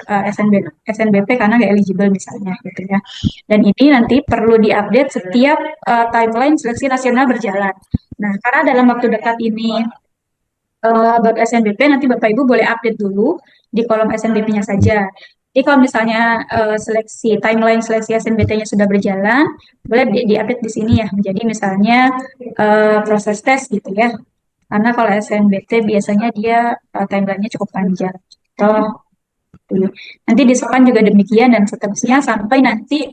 SNBP karena nggak eligible misalnya gitu ya. Dan ini nanti perlu diupdate setiap timeline seleksi nasional berjalan. Nah, karena dalam waktu dekat ini baru SNBP nanti Bapak Ibu boleh update dulu di kolom SNBP-nya saja. Jadi kalau misalnya timeline seleksi SNBT-nya sudah berjalan, boleh di-update di sini ya. Jadi misalnya proses tes gitu ya. Karena kalau SNBT biasanya dia timeline-nya cukup panjang. Toh, nanti di SPAN juga demikian dan seterusnya sampai nanti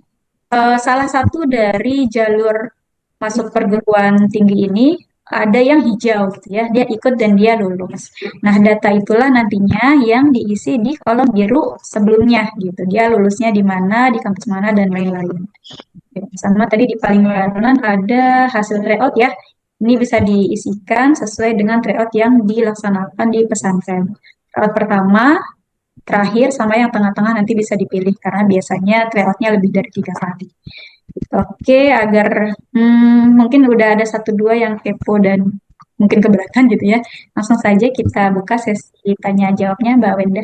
salah satu dari jalur masuk perguruan tinggi ini ada yang hijau gitu ya, dia ikut dan dia lulus. Nah, data itulah nantinya yang diisi di kolom biru sebelumnya gitu. Dia lulusnya di mana, di kampus mana dan lain-lain. Sama tadi di paling kanan ada hasil tryout ya. Ini bisa diisikan sesuai dengan tryout yang dilaksanakan di pesantren. Tryout pertama, terakhir, sama yang tengah-tengah nanti bisa dipilih karena biasanya tryoutnya lebih dari 3 kali. Oke, agar mungkin udah ada satu dua yang kepo dan mungkin keberatan gitu ya. Langsung saja kita buka sesi tanya jawabnya, Mbak Wenda.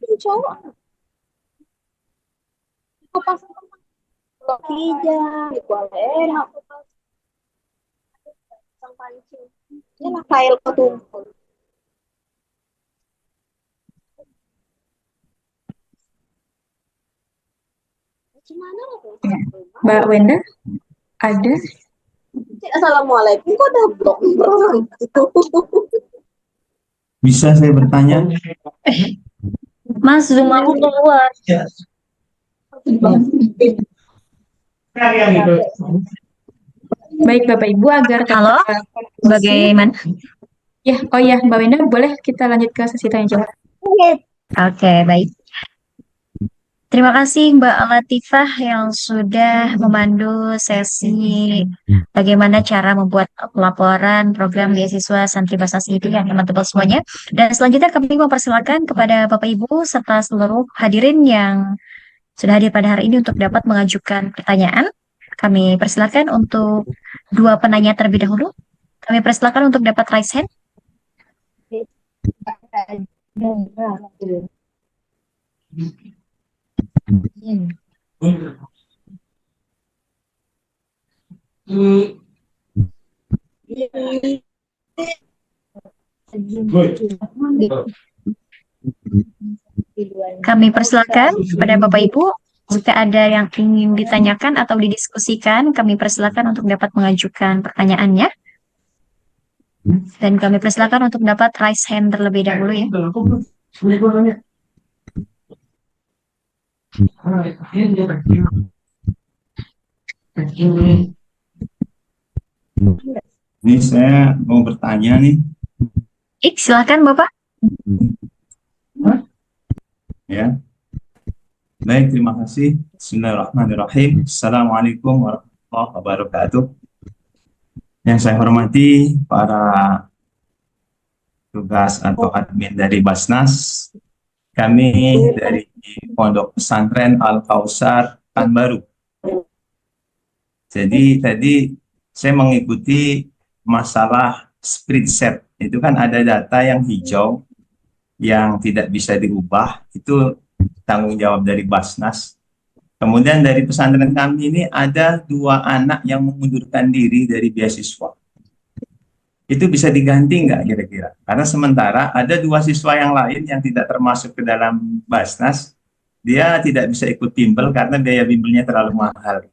cowok aku pasang hijau di kualer aku pasang pancing ya lah kail ketumpul gimana aku Ya. Mbak Wenda, ada? Assalamualaikum kok udah blok Bisa saya bertanya? Mas, Zoom aku keluar. Baik Bapak Ibu, agar Halo, bagaimana? Ya, oh ya Mbak Wenda, boleh kita lanjut ke sesi tanya jawab. Oke, baik. Terima kasih Mbak Latifah yang sudah memandu sesi bagaimana cara membuat laporan program beasiswa Santri Basasi ini ya teman-teman semuanya. Dan selanjutnya kami mempersilakan kepada Bapak Ibu serta seluruh hadirin yang sudah hadir pada hari ini untuk dapat mengajukan pertanyaan. Kami persilakan untuk dua penanya terlebih dahulu. Kami persilakan untuk dapat raise hand. Kami persilakan kepada Bapak Ibu, jika ada yang ingin ditanyakan atau didiskusikan, kami persilakan untuk dapat mengajukan pertanyaannya. Dan kami persilakan untuk dapat raise hand terlebih dahulu ya. Ini saya mau bertanya nih. Silakan Bapak. Ya. Baik, terima kasih. Bismillahirrahmanirrahim. Assalamualaikum warahmatullahi wabarakatuh. Yang saya hormati para tugas atau admin dari Basnas, kami dari Pondok Pesantren Al-Kausar Pekanbaru. Jadi tadi saya mengikuti masalah spreadsheet. Itu kan ada data yang hijau yang tidak bisa diubah, itu tanggung jawab dari Basnas. Kemudian dari pesantren kami ini ada 2 anak yang mengundurkan diri dari beasiswa. Itu bisa diganti nggak kira-kira? Karena sementara ada 2 siswa yang lain yang tidak termasuk ke dalam Basnas, dia tidak bisa ikut bimbel karena biaya bimbelnya terlalu mahal.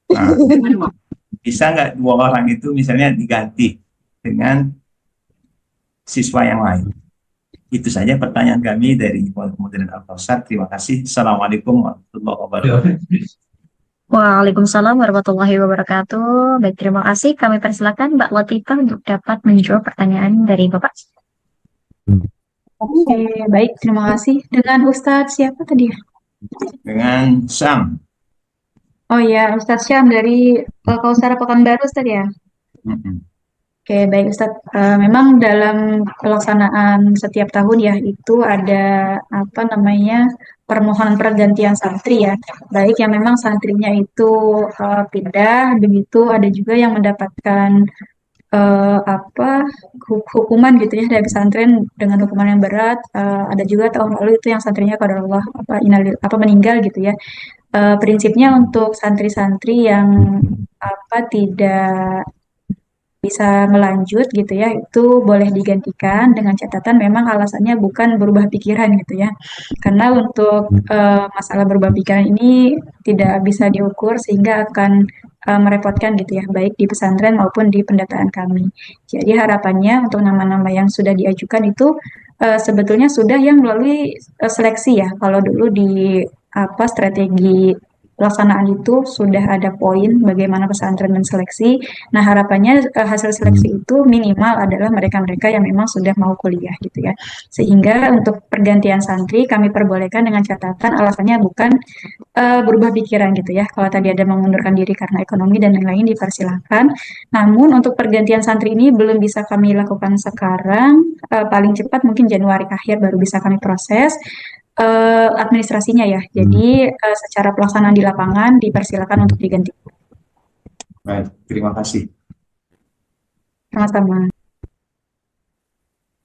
Nah, bisa nggak 2 orang itu misalnya diganti dengan siswa yang lain? Itu saja pertanyaan kami dari Kementerian Al-Kausar. Terima kasih. Assalamualaikum warahmatullahi wabarakatuh. Waalaikumsalam warahmatullahi wabarakatuh. Baik, terima kasih. Kami persilakan Mbak Latifah untuk dapat menjawab pertanyaan dari Bapak. Oke, baik, terima kasih. Dengan Ustadz siapa tadi ya? Dengan Sam. Oh ya, Ustadz Syam dari Kausar Pekanbaru Ustadz ya? Oke, baik Ustadz. Memang dalam pelaksanaan setiap tahun ya, itu ada apa namanya permohonan pergantian santri ya. Baik yang memang santrinya itu pindah, begitu ada juga yang mendapatkan apa hukuman gitu ya dari pesantren dengan hukuman yang berat. Ada juga tahun lalu itu yang santrinya qadarullah apa meninggal gitu ya. Prinsipnya untuk santri-santri yang apa tidak bisa melanjut gitu ya, itu boleh digantikan dengan catatan memang alasannya bukan berubah pikiran gitu ya. Karena untuk masalah berubah pikiran ini tidak bisa diukur sehingga akan merepotkan gitu ya, baik di pesantren maupun di pendataan kami. Jadi harapannya untuk nama-nama yang sudah diajukan itu sebetulnya sudah yang melalui seleksi ya. Kalau dulu di apa strategi pelaksanaan itu sudah ada poin bagaimana pesantren menseleksi. Nah, harapannya hasil seleksi itu minimal adalah mereka-mereka yang memang sudah mau kuliah gitu ya. Sehingga untuk pergantian santri kami perbolehkan dengan catatan alasannya bukan berubah pikiran gitu ya. Kalau tadi ada mengundurkan diri karena ekonomi dan lain-lain dipersilahkan. Namun untuk pergantian santri ini belum bisa kami lakukan sekarang. Paling cepat mungkin Januari akhir baru bisa kami proses administrasinya ya. Jadi secara pelaksanaan di lapangan dipersilakan untuk diganti. Baik, terima kasih. Sama-sama.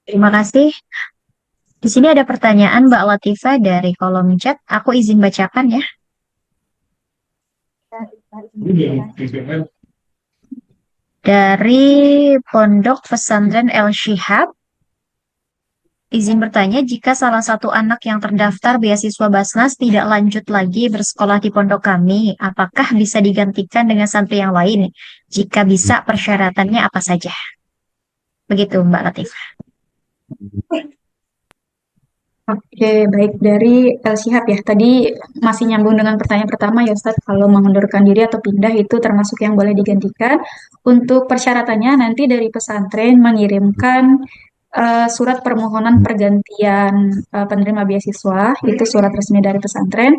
Terima kasih. Di sini ada pertanyaan Mbak Latifah dari kolom chat. Aku izin bacakan ya. Dari Pondok Pesantren El Shihab, izin bertanya, jika salah satu anak yang terdaftar beasiswa Basnas tidak lanjut lagi bersekolah di pondok kami, apakah bisa digantikan dengan santri yang lain? Jika bisa, persyaratannya apa saja? Begitu Mbak Latifah. Oke, baik dari El Shihab ya. Tadi masih nyambung dengan pertanyaan pertama ya Ustadz, kalau mengundurkan diri atau pindah itu termasuk yang boleh digantikan. Untuk persyaratannya nanti dari pesantren mengirimkan surat permohonan pergantian penerima beasiswa, itu surat resmi dari pesantren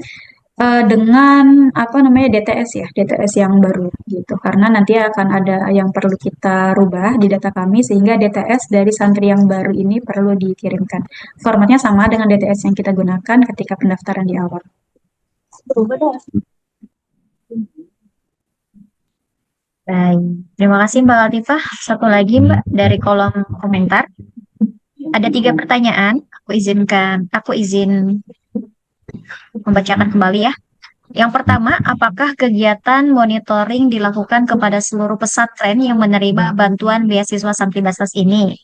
dengan apa namanya DTS ya, DTS yang baru gitu. Karena nanti akan ada yang perlu kita rubah di data kami sehingga DTS dari santri yang baru ini perlu dikirimkan. Formatnya sama dengan DTS yang kita gunakan ketika pendaftaran di awal. Berubah dah. Baik, terima kasih Mbak Latifah. Satu lagi Mbak dari kolom komentar. Ada 3 pertanyaan. Aku izin membacakan kembali ya. Yang pertama, apakah kegiatan monitoring dilakukan kepada seluruh pesantren yang menerima bantuan beasiswa santri Basnas ini?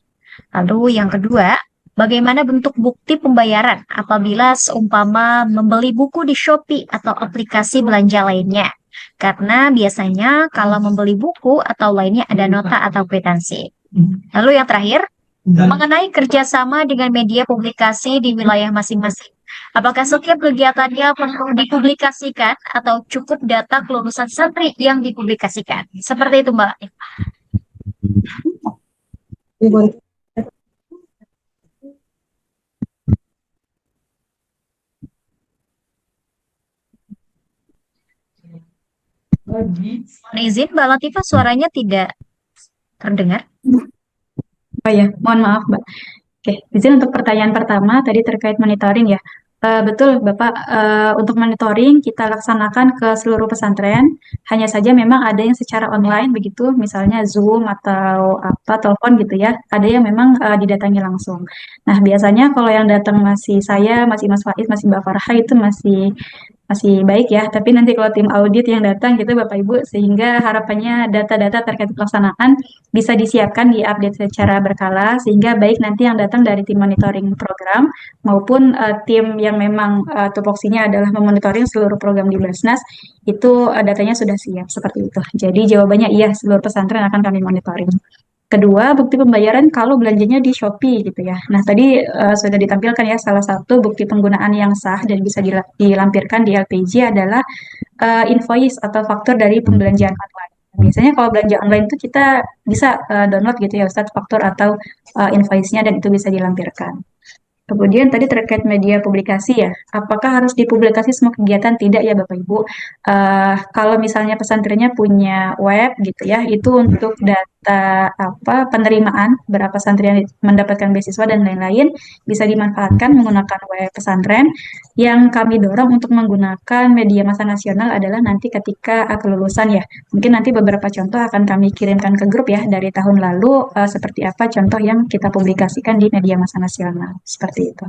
Lalu yang kedua, bagaimana bentuk bukti pembayaran apabila seumpama membeli buku di Shopee atau aplikasi belanja lainnya? Karena biasanya kalau membeli buku atau lainnya ada nota atau kwitansi. Lalu yang terakhir, mengenai kerjasama dengan media publikasi di wilayah masing-masing. Apakah setiap kegiatannya perlu dipublikasikan atau cukup data kelulusan santri yang dipublikasikan? Seperti itu Mbak. Mohon izin Mbak Latifah, suaranya tidak terdengar. Oh ya, mohon maaf Mbak. Oke, izin untuk pertanyaan pertama tadi terkait monitoring ya. Betul Bapak, untuk monitoring kita laksanakan ke seluruh pesantren. Hanya saja memang ada yang secara online begitu, misalnya Zoom atau apa telepon gitu ya. Ada yang memang didatangi langsung. Nah, biasanya kalau yang datang masih saya, masih Mas Faiz, masih Mbak Farha itu masih baik ya, tapi nanti kalau tim audit yang datang gitu Bapak Ibu, sehingga harapannya data-data terkait pelaksanaan bisa disiapkan, diupdate secara berkala, sehingga baik nanti yang datang dari tim monitoring program maupun tim yang memang tupoksinya adalah memonitoring seluruh program di Basnas, itu datanya sudah siap seperti itu. Jadi jawabannya iya, seluruh pesantren akan kami monitoring. Kedua, bukti pembayaran kalau belanjanya di Shopee gitu ya. Nah, tadi sudah ditampilkan ya salah satu bukti penggunaan yang sah dan bisa dilampirkan di LPG adalah invoice atau faktur dari pembelanjaan online. Biasanya kalau belanja online itu kita bisa download gitu ya Ustadz faktur atau invoice-nya dan itu bisa dilampirkan. Kemudian tadi terkait media publikasi ya, apakah harus dipublikasi semua kegiatan? Tidak ya Bapak Ibu. Kalau misalnya pesantrennya punya web gitu ya, itu untuk data apa penerimaan berapa santri yang mendapatkan beasiswa dan lain-lain bisa dimanfaatkan menggunakan web pesantren. Yang kami dorong untuk menggunakan media massa nasional adalah nanti ketika kelulusan ya. Mungkin nanti beberapa contoh akan kami kirimkan ke grup ya dari tahun lalu seperti apa contoh yang kita publikasikan di media massa nasional. Seperti itu.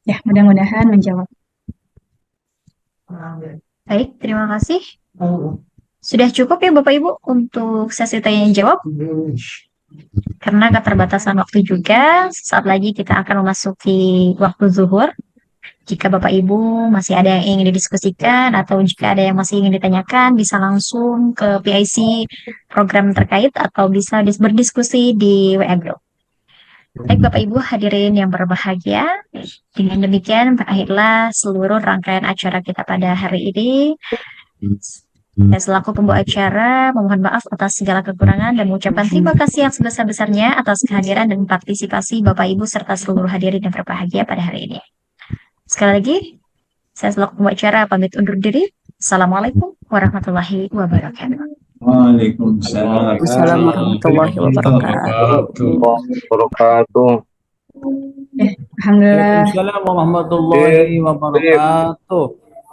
Ya, mudah-mudahan menjawab. Baik, terima kasih. Sudah cukup ya Bapak Ibu untuk sesi tanya jawab. Karena keterbatasan waktu juga, saat lagi kita akan memasuki waktu zuhur. Jika Bapak Ibu masih ada yang ingin didiskusikan atau jika ada yang masih ingin ditanyakan, bisa langsung ke PIC program terkait atau bisa berdiskusi di WA Group. Baik Bapak Ibu hadirin yang berbahagia, dengan demikian berakhirlah seluruh rangkaian acara kita pada hari ini. Saya selaku pembawa acara memohon maaf atas segala kekurangan dan mengucapkan terima kasih yang sebesar-besarnya atas kehadiran dan partisipasi Bapak Ibu serta seluruh hadirin yang berbahagia pada hari ini. Sekali lagi, saya selaku pembawa acara pamit undur diri. Assalamualaikum warahmatullahi wabarakatuh. Waalaikumsalam. Warahmatullahi wabarakatuh. Alhamdulillah. Waalaikumsalam warahmatullahi wabarakatuh.